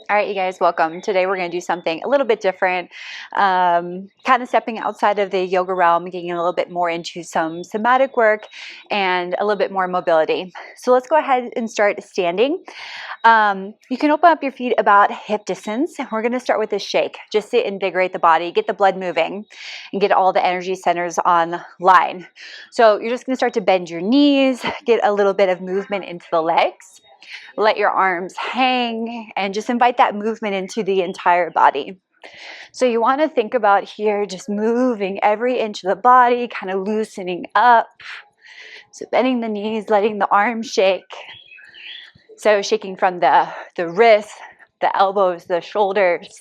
All right, you guys, welcome. Today we're going to do something a little bit different, kind of stepping outside of the yoga realm, getting a little bit more into some somatic work and a little bit more mobility. So let's go ahead and start standing. You can open up your feet about hip distance. We're going to start with a shake just to invigorate the body, get the blood moving, and get all the energy centers online. So you're just going to start to bend your knees, get a little bit of movement into the legs. Let your arms hang and just invite that movement into the entire body. So you want to think about here just moving every inch of the body, kind of loosening up. So bending the knees, letting the arms shake. So shaking from the wrists, the elbows, the shoulders,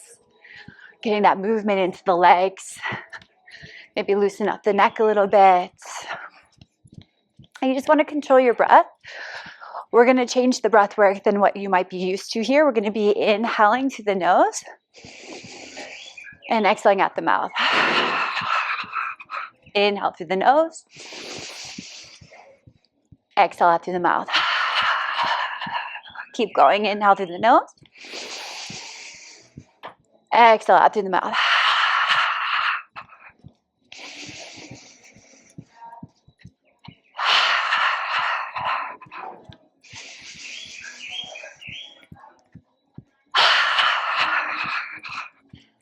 getting that movement into the legs. Maybe loosen up the neck a little bit. And you just want to control your breath. We're going to change the breath work than what you might be used to here. We're going to be inhaling through the nose and exhaling out the mouth. Inhale through the nose. Exhale out through the mouth. Keep going. Inhale through the nose. Exhale out through the mouth.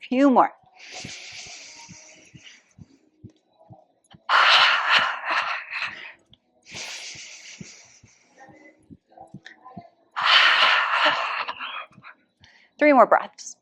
Few more. Three more breaths.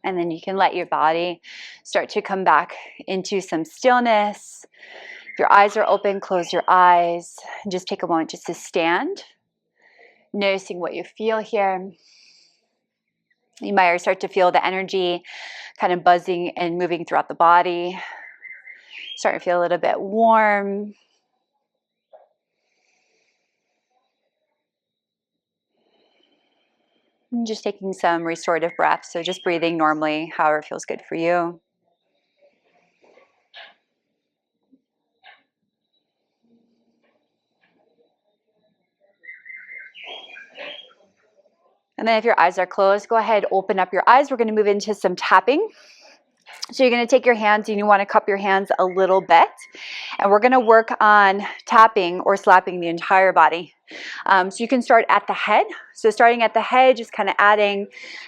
And then you can let your body start to come back into some stillness. If your eyes are open, close your eyes. And just take a moment just to stand, noticing what you feel here. You might start to feel the energy kind of buzzing and moving throughout the body. Starting to feel a little bit warm. And just taking some restorative breaths. So just breathing normally, however feels good for you. And then if your eyes are closed, go ahead, open up your eyes. We're going to move into some tapping. So you're going to take your hands and you want to cup your hands a little bit. And we're going to work on tapping or slapping the entire body. So you can start at the head. So starting at the head, just kind of adding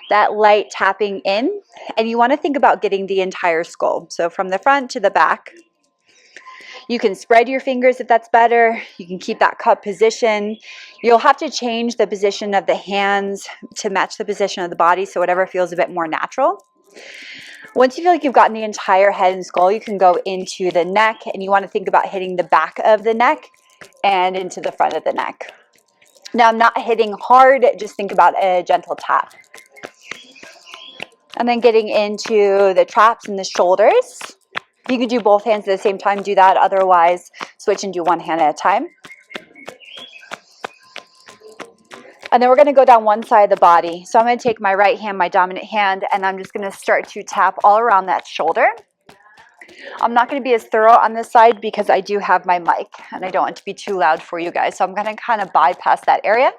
that light tapping in. And you want to think about getting the entire skull. So from the front to the back. You can spread your fingers if that's better. You can keep that cup position. You'll have to change the position of the hands to match the position of the body. So whatever feels a bit more natural. Once you feel like you've gotten the entire head and skull, you can go into the neck, and you want to think about hitting the back of the neck and into the front of the neck. Now, I'm not hitting hard, just think about a gentle tap. And then getting into the traps and the shoulders. You can do both hands at the same time, do that. Otherwise, switch and do one hand at a time. And then we're going to go down one side of the body. So I'm going to take my right hand, my dominant hand, and I'm just going to start to tap all around that shoulder. I'm not going to be as thorough on this side because I do have my mic and I don't want to be too loud for you guys. So I'm going to kind of bypass that area.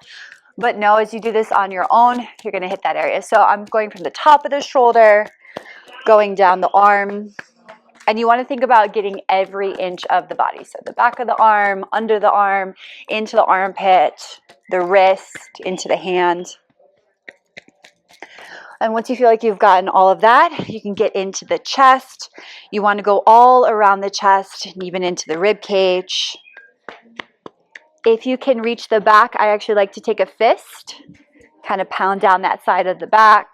But no, as you do this on your own, you're going to hit that area. So I'm going from the top of the shoulder, going down the arm. And you want to think about getting every inch of the body. So the back of the arm, under the arm, into the armpit, the wrist, into the hand. And once you feel like you've gotten all of that, you can get into the chest. You want to go all around the chest and even into the rib cage. If you can reach the back, I actually like to take a fist, kind of pound down that side of the back.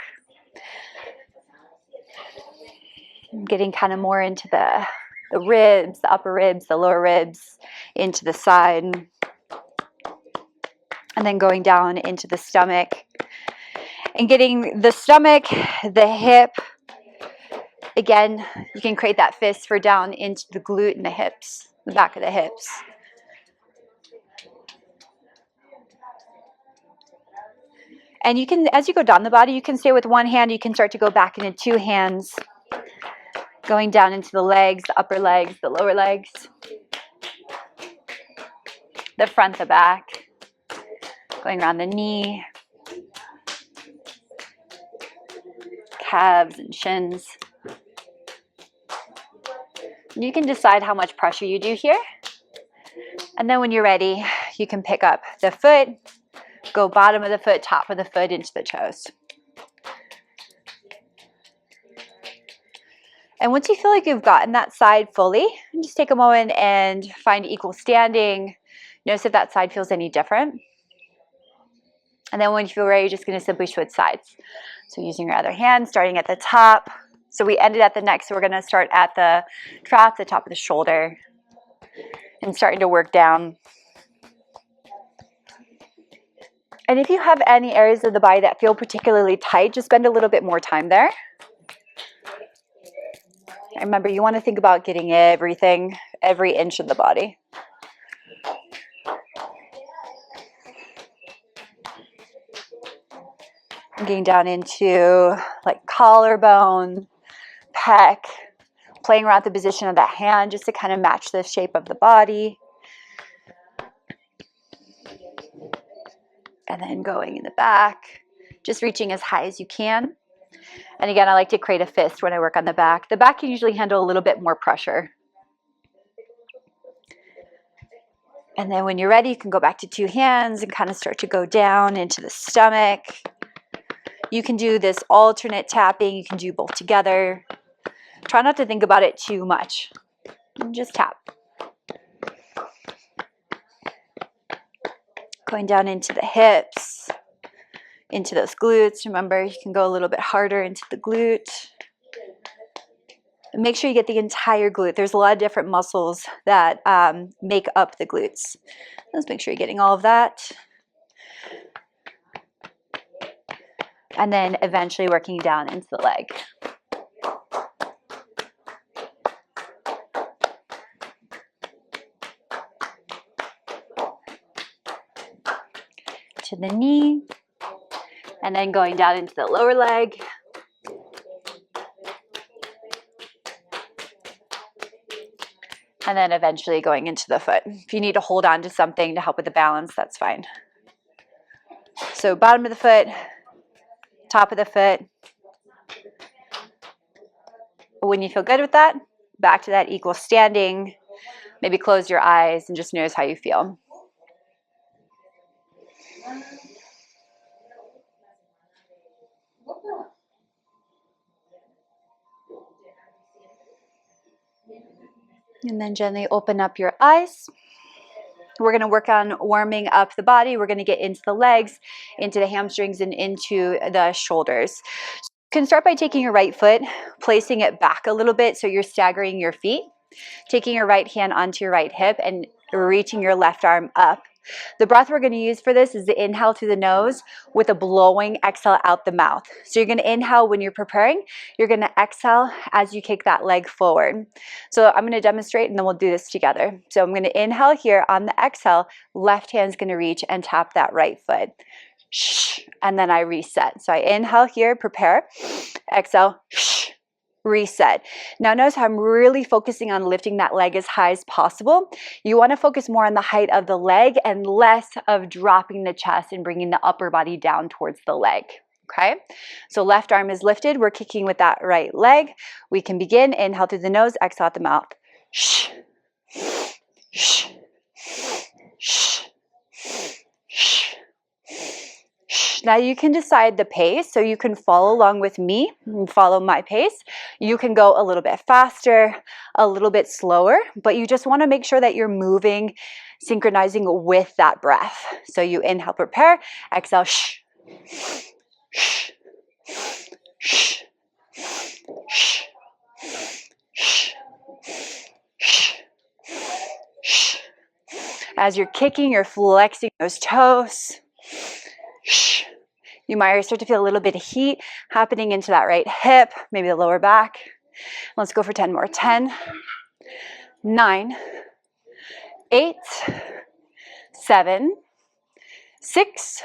Getting kind of more into the ribs, the upper ribs, the lower ribs, into the side. And then going down into the stomach. And getting the stomach, the hip. Again, you can create that fist for down into the glute and the hips, the back of the hips. And you can, as you go down the body, you can stay with one hand. You can start to go back into two hands, going down into the legs, the upper legs, the lower legs, the front, the back, going around the knee, calves and shins. You can decide how much pressure you do here. And then when you're ready, you can pick up the foot, go bottom of the foot, top of the foot into the toes. And once you feel like you've gotten that side fully, just take a moment and find equal standing. Notice if that side feels any different. And then when you feel ready, you're just going to simply switch sides. So using your other hand, starting at the top. So we ended at the neck, so we're going to start at the trap, the top of the shoulder, and starting to work down. And if you have any areas of the body that feel particularly tight, just spend a little bit more time there. And remember, you want to think about getting everything, every inch of the body. Getting down into like collarbone, pec, playing around the position of the hand just to kind of match the shape of the body. And then going in the back, just reaching as high as you can. And again, I like to create a fist when I work on the back. The back can usually handle a little bit more pressure. And then when you're ready, you can go back to two hands and kind of start to go down into the stomach. You can do this alternate tapping. You can do both together. Try not to think about it too much. Just tap. Going down into the hips, into those glutes. Remember, you can go a little bit harder into the glute. And make sure you get the entire glute. There's a lot of different muscles that make up the glutes. Let's make sure you're getting all of that. And then eventually working down into the leg. To the knee, and then going down into the lower leg. And then eventually going into the foot. If you need to hold on to something to help with the balance, that's fine. So bottom of the foot, top of the foot. When you feel good with that, back to that equal standing. Maybe close your eyes and just notice how you feel. And then gently open up your eyes. We're going to work on warming up the body. We're going to get into the legs, into the hamstrings, and into the shoulders. So you can start by taking your right foot, placing it back a little bit so you're staggering your feet. Taking your right hand onto your right hip and reaching your left arm up. The breath we're going to use for this is the inhale through the nose with a blowing exhale out the mouth. So you're going to inhale when you're preparing. You're going to exhale as you kick that leg forward. So I'm going to demonstrate and then we'll do this together. So I'm going to inhale here. On the exhale, left hand's going to reach and tap that right foot. Shh, and then I reset. So I inhale here, prepare, exhale, shh, reset. Now notice how I'm really focusing on lifting that leg as high as possible. You want to focus more on the height of the leg and less of dropping the chest and bringing the upper body down towards the leg. Okay, so left arm is lifted. We're kicking with that right leg. We can begin. Inhale through the nose, exhale out the mouth. Shh, shh, shh, shh. Now you can decide the pace, so you can follow along with me and follow my pace. You can go a little bit faster, a little bit slower, but you just want to make sure that you're moving, synchronizing with that breath. So you inhale, prepare, exhale, shh, shh, shh, shh, shh, shh, shh. As you're kicking, you're flexing those toes. Shh. You might start to feel a little bit of heat happening into that right hip, maybe the lower back. Let's go for 10 more. 10, 9, 8, 7, 6,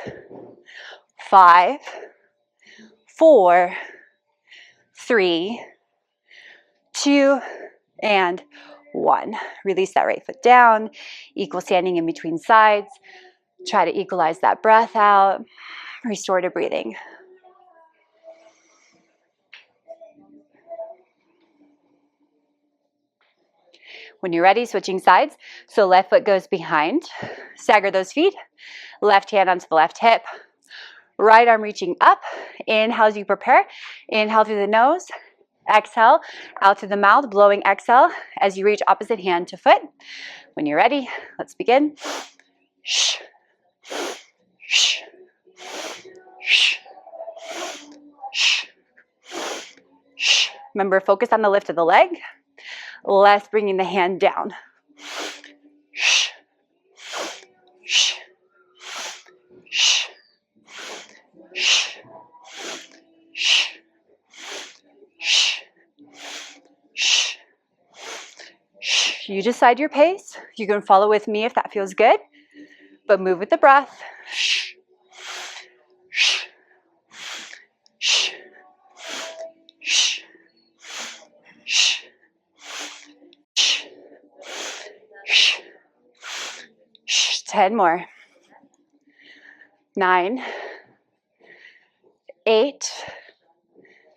5, 4, 3, 2, and 1. Release that right foot down. Equal standing in between sides. Try to equalize that breath out. Restorative breathing. When you're ready, switching sides. So left foot goes behind. Stagger those feet. Left hand onto the left hip. Right arm reaching up. Inhale as you prepare. Inhale through the nose. Exhale out through the mouth, blowing exhale as you reach opposite hand to foot. When you're ready, let's begin. Shh. Shh. Shh. Shh. Shh. Remember, focus on the lift of the leg, less bringing the hand down. Shh. Shh. Shh. Shh. Shh. Shh. Shh. Shh. You decide your pace. You can follow with me if that feels good, but move with the breath. Shh. Shh. Shh. Shh. Shh. Shh. Shh. 10 more. 9, 8,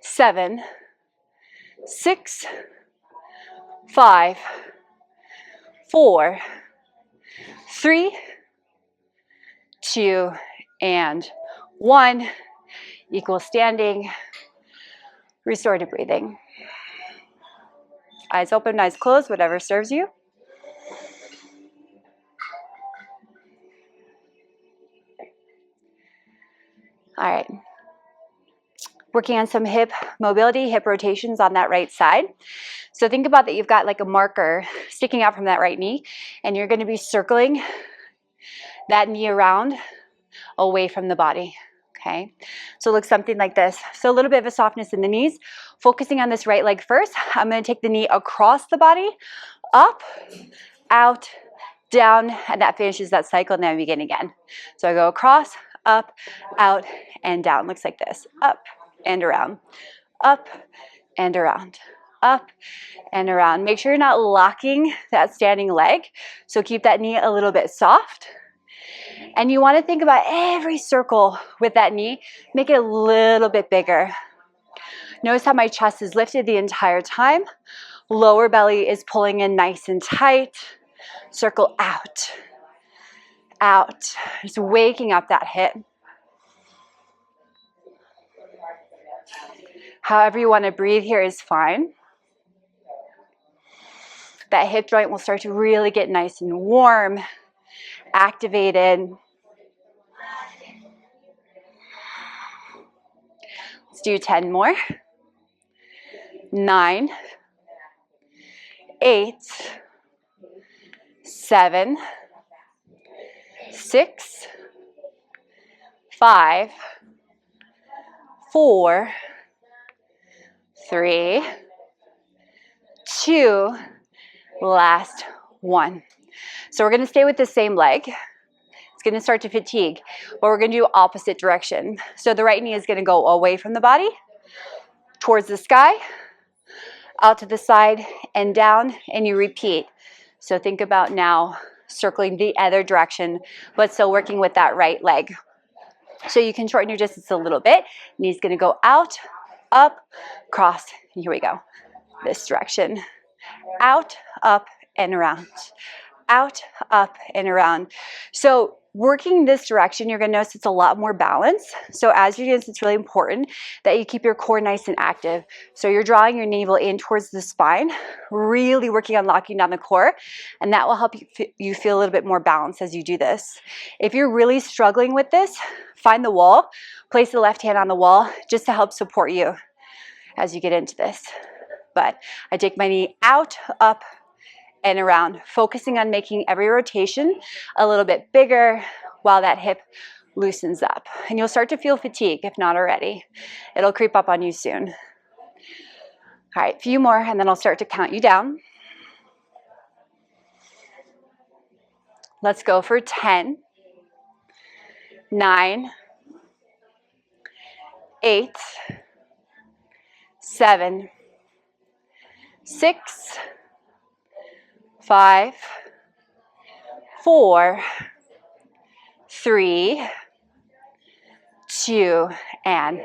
7, 6, 5, 4, 3, 2, and 1. Equal standing. Restorative breathing. Eyes open, eyes closed, whatever serves you. All right. Working on some hip mobility, hip rotations on that right side. So think about that you've got like a marker sticking out from that right knee, and you're going to be circling that knee around away from the body. Okay, so it looks something like this. So a little bit of a softness in the knees. Focusing on this right leg first. I'm going to take the knee across the body, up, out, down, and that finishes that cycle, and then we begin again. So I go across, up, out, and down. Looks like this. Up and around. Up and around. Up and around. Make sure you're not locking that standing leg. So keep that knee a little bit soft. And you want to think about every circle with that knee. Make it a little bit bigger. Notice how my chest is lifted the entire time. Lower belly is pulling in nice and tight. Circle out. Out. Just waking up that hip. However you want to breathe here is fine. That hip joint will start to really get nice and warm, activated. Let's do 10 more. 9, 8, 7, 6, 5, 4, 3, 2, last 1. So we're going to stay with the same leg. It's going to start to fatigue, but we're going to do opposite direction. So the right knee is going to go away from the body, towards the sky, out to the side, and down, and you repeat. So think about now circling the other direction, but still working with that right leg. So you can shorten your distance a little bit. Knee's going to go out, up, cross. Here we go. This direction. Out, up, and around. Out, up, and around. So working this direction, you're going to notice it's a lot more balanced. So as you do this, it's really important that you keep your core nice and active. So you're drawing your navel in towards the spine, really working on locking down the core, and that will help you feel a little bit more balanced as you do this. If you're really struggling with this, find the wall, place the left hand on the wall just to help support you as you get into this. But I take my knee out, up, and around, focusing on making every rotation a little bit bigger while that hip loosens up. And you'll start to feel fatigue if not already. It'll creep up on you soon. All right, a few more, and then I'll start to count you down. Let's go for 10, 9, 8, 7, 6, 5, 4, 3, 2, and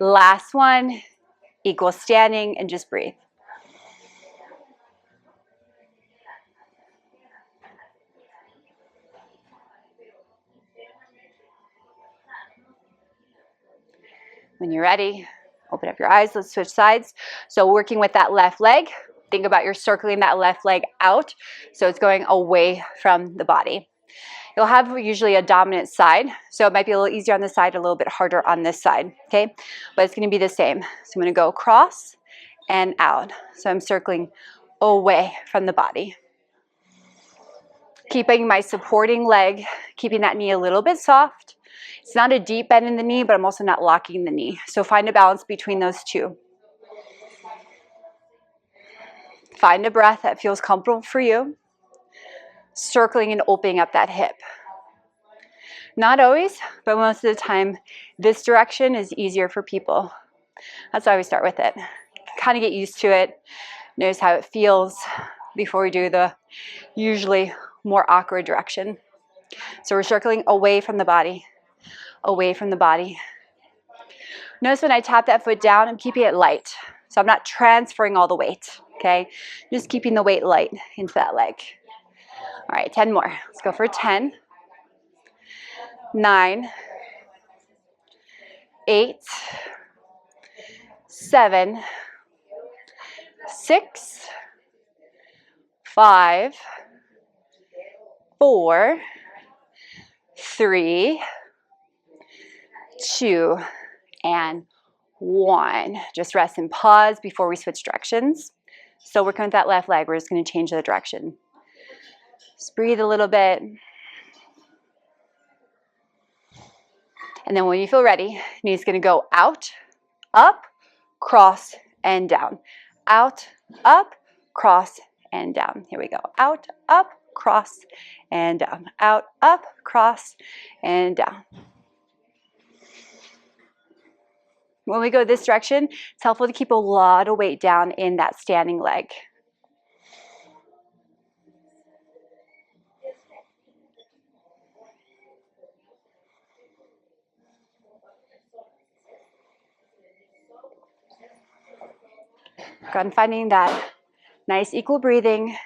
last one, equal standing, and just breathe. When you're ready, open up your eyes. Let's switch sides. So working with that left leg, think about you're circling that left leg out, so it's going away from the body. You'll have usually a dominant side, so it might be a little easier on this side, a little bit harder on this side, okay? But it's gonna be the same. So I'm gonna go across and out. So I'm circling away from the body. Keeping my supporting leg, keeping that knee a little bit soft. It's not a deep bend in the knee, but I'm also not locking the knee. So find a balance between those two. Find a breath that feels comfortable for you. Circling and opening up that hip. Not always, but most of the time, this direction is easier for people. That's why we start with it. Kind of get used to it. Notice how it feels before we do the usually more awkward direction. So we're circling away from the body, away from the body. Notice when I tap that foot down, I'm keeping it light. So I'm not transferring all the weight, okay? Just keeping the weight light into that leg. All right, 10 more. Let's go for 10, 9, 8, 7, 6, 5, 4, 3, 2, and 1. Just rest and pause before we switch directions. So working with that left leg, we're just going to change the direction. Just breathe a little bit. And then when you feel ready, knee's going to go out, up, cross, and down. Out, up, cross, and down. Here we go. Out, up, cross, and down. Out, up, cross, and down. When we go this direction, it's helpful to keep a lot of weight down in that standing leg. Go on finding that nice equal breathing,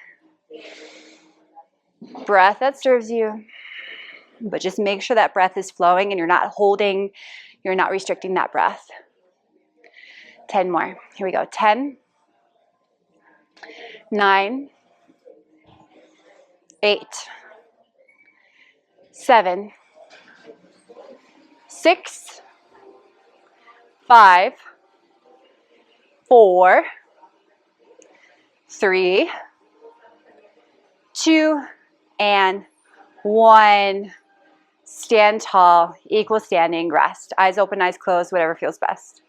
breath that serves you, but just make sure that breath is flowing and you're not holding, you're not restricting that breath. 10 more. Here we go. 10, 9, 8, 7, 6, 5, 4, 3, 2, and 1. Stand tall, equal standing, rest. Eyes open, eyes closed, whatever feels best.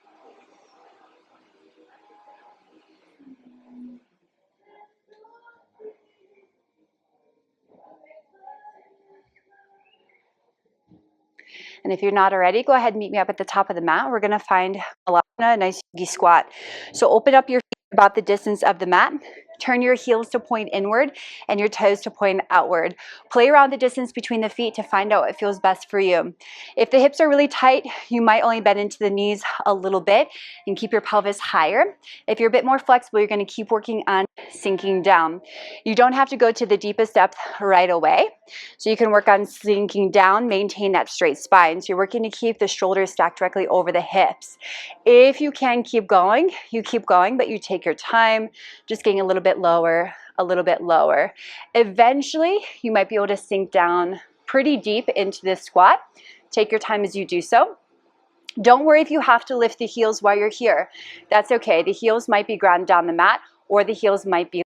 And if you're not already, go ahead and meet me up at the top of the mat. We're going to find a nice yogi squat. So open up your feet about the distance of the mat. Turn your heels to point inward and your toes to point outward. Play around the distance between the feet to find out what feels best for you. If the hips are really tight, you might only bend into the knees a little bit and keep your pelvis higher. If you're a bit more flexible, you're going to keep working on sinking down. You don't have to go to the deepest depth right away. So you can work on sinking down, maintain that straight spine. So you're working to keep the shoulders stacked directly over the hips. If you can keep going, you keep going, but you take your time, just getting a little bit lower, a little bit lower. Eventually, you might be able to sink down pretty deep into this squat. Take your time as you do so. Don't worry if you have to lift the heels while you're here. That's okay. The heels might be grounded down the mat, or the heels might be